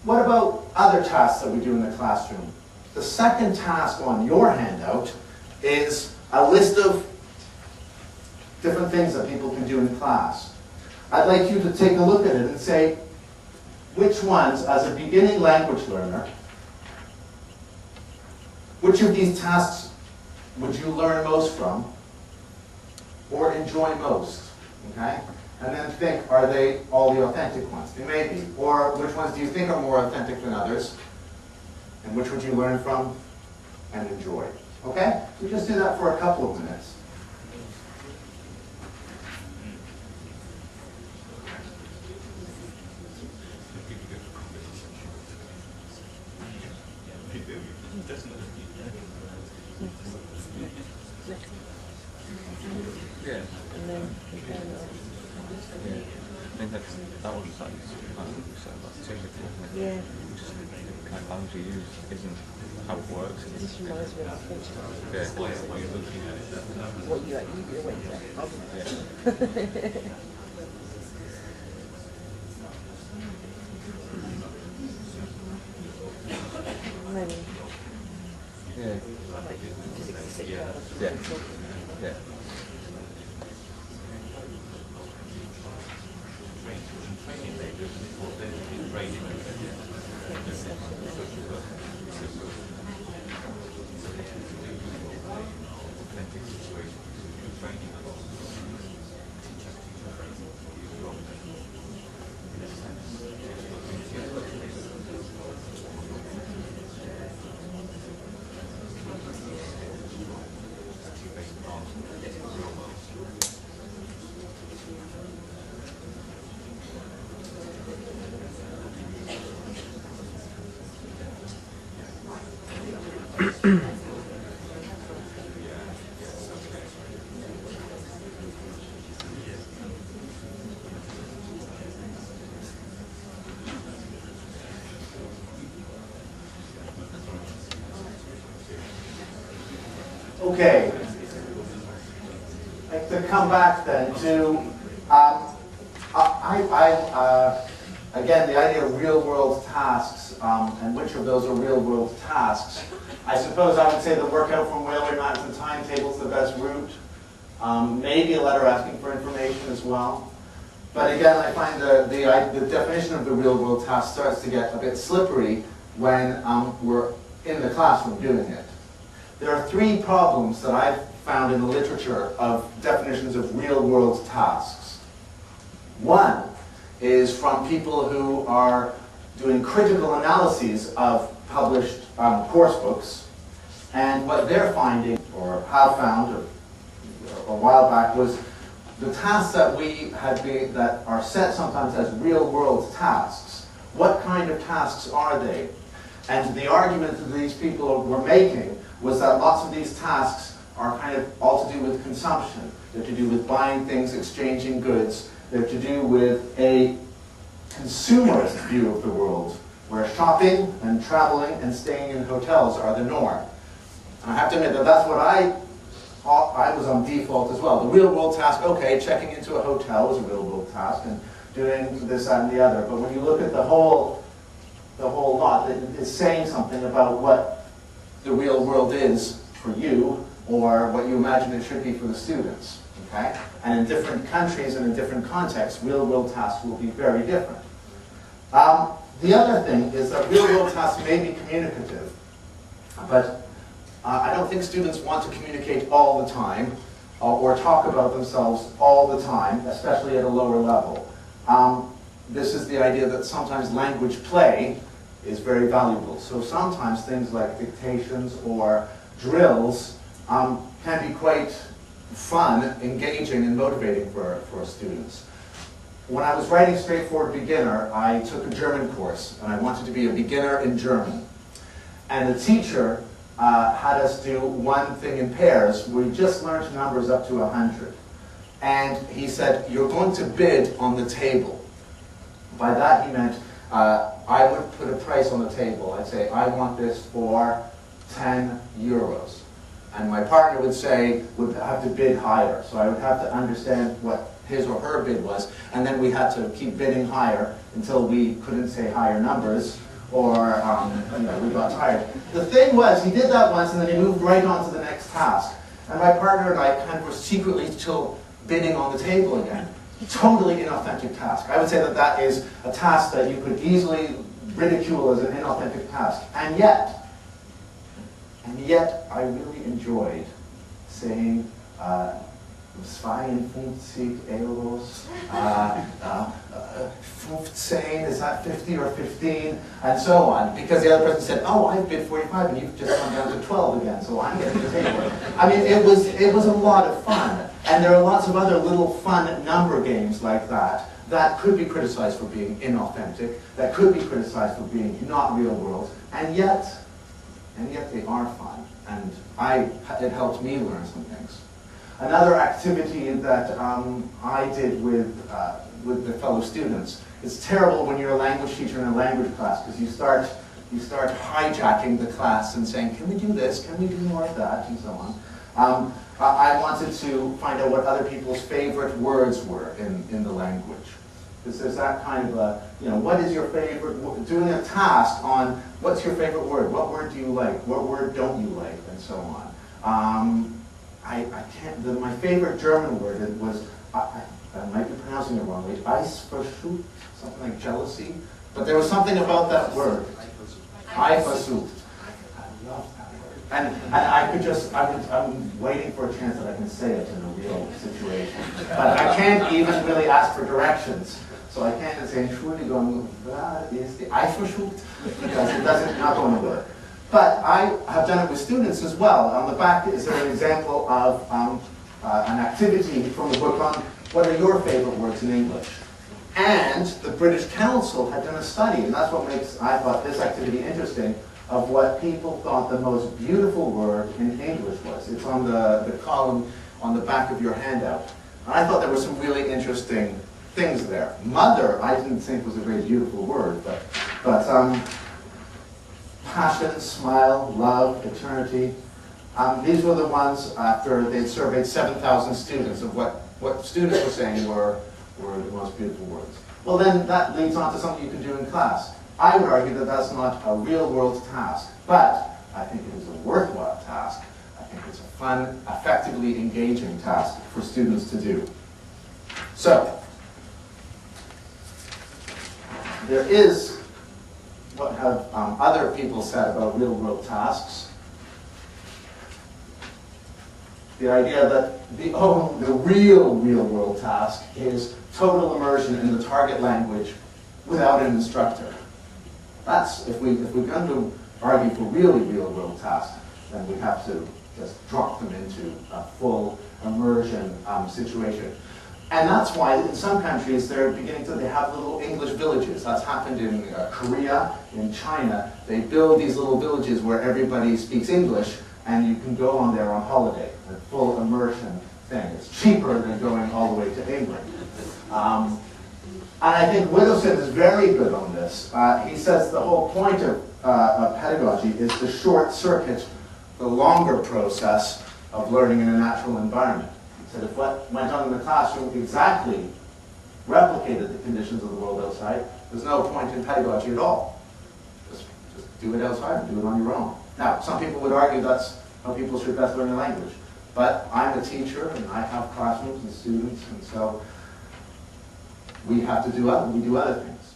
What about other tasks that we do in the classroom? The second task on your handout is a list of different things that people can do in class. I'd like you to take a look at it and say, which ones, as a beginning language learner, which of these tasks would you learn most from or enjoy most? Okay? And then think, are they all the authentic ones? They may be. Or which ones do you think are more authentic than others? And which would you learn from and enjoy? Okay? So just do that for a couple of minutes. Yeah. And then yeah. I think that was like that's typical. Yeah. Just the kind of language you use isn't how it works. This reminds me of the yeah. What you're looking at it. What you yeah. Yeah. Yeah. Okay. I'd like to come back then to, again, the idea of real-world tasks, and which of those are real-world tasks. I suppose I would say the workout from railway maps and timetable is the best route. Maybe a letter asking for information as well. But again, I find the definition of the real-world task starts to get a bit slippery when we're in the classroom doing it. There are three problems that I've found in the literature of definitions of real-world tasks. One is from people who are doing critical analyses of published course books, and what they're finding, or have found a while back, was the tasks that that are set sometimes as real-world tasks. What kind of tasks are they? And the argument that these people were making was that lots of these tasks are kind of all to do with consumption. They're to do with buying things, exchanging goods. They're to do with a consumerist view of the world, where shopping and traveling and staying in hotels are the norm. And I have to admit that that's what I was on default as well. The real-world task, okay, checking into a hotel is a real-world task, and doing this, that, and the other. But when you look at the whole lot, it's saying something about what the real world is for you, or what you imagine it should be for the students. Okay? And in different countries and in different contexts, real-world tasks will be very different. The other thing is that real-world tasks may be communicative, but I don't think students want to communicate all the time or talk about themselves all the time, especially at a lower level. This is the idea that sometimes language play is very valuable. So sometimes things like dictations or drills can be quite fun, engaging, and motivating for students. When I was writing Straightforward Beginner, I took a German course, and I wanted to be a beginner in German. And the teacher had us do one thing in pairs. We just learned numbers up to 100. And he said, you're going to bid on the table. By that he meant, I would put a price on the table. I'd say, I want this for 10 euros. And my partner would have to bid higher. So I would have to understand what his or her bid was, and then we had to keep bidding higher until we couldn't say higher numbers, or we got tired. The thing was, he did that once and then he moved right on to the next task. And my partner and I kind of were secretly still bidding on the table again. Totally inauthentic task. I would say that that is a task that you could easily ridicule as an inauthentic task. And yet I really enjoyed saying 52 euros, 15, is that 50 or 15, and so on. Because the other person said, oh, I bid 45 and you've just gone down to 12 again, so I'm getting the table. I mean, it was a lot of fun. And there are lots of other little fun number games like that that could be criticized for being inauthentic, that could be criticized for being not real world, and yet they are fun. And it helped me learn some things. Another activity that I did with the fellow students, it's terrible when you're a language teacher in a language class because you start hijacking the class and saying, can we do this, can we do more of that, and so on. I wanted to find out what other people's favorite words were in the language. Because there's that kind of a, what is your favorite, doing a task on what's your favorite word, what word do you like, what word don't you like, and so on. My favorite German word was, I might be pronouncing it wrongly, Eifersucht, something like jealousy. But there was something about that word, Eifersucht. I love that word. And I could just, I'm waiting for a chance that I can say it in a real situation. But I can't even really ask for directions. So I can't say, Entschuldigung, that is the Eifersucht, because it doesn't, not going to work. But I have done it with students as well. On the back is there an example of an activity from the book on what are your favorite words in English. And the British Council had done a study, and that's what makes, I thought, this activity interesting, of what people thought the most beautiful word in English was. It's on the column on the back of your handout. And I thought there were some really interesting things there. Mother, I didn't think was a very beautiful word, but passion, smile, love, eternity. These were the ones after they'd surveyed 7,000 students of what students were saying were the most beautiful words. Well then, that leads on to something you can do in class. I would argue that that's not a real-world task, but I think it is a worthwhile task. I think it's a fun, effectively engaging task for students to do. So, there is what have other people said about real-world tasks. The idea that the real-world task is total immersion in the target language without an instructor. That's, if we're going to argue for really real-world tasks, then we have to just drop them into a full immersion situation. And that's why in some countries they're beginning to, they have little English villages. That's happened in Korea, in China. They build these little villages where everybody speaks English and you can go on there on holiday, a full immersion thing. It's cheaper than going all the way to England. And I think Widdowson is very good on this. He says the whole point of pedagogy is to short-circuit the longer process of learning in a natural environment. He said if what went on in the classroom exactly replicated the conditions of the world outside, there's no point in pedagogy at all. Just do it outside and do it on your own. Now, some people would argue that's how people should best learn a language. But I'm a teacher and I have classrooms and students, and so we have to do other things.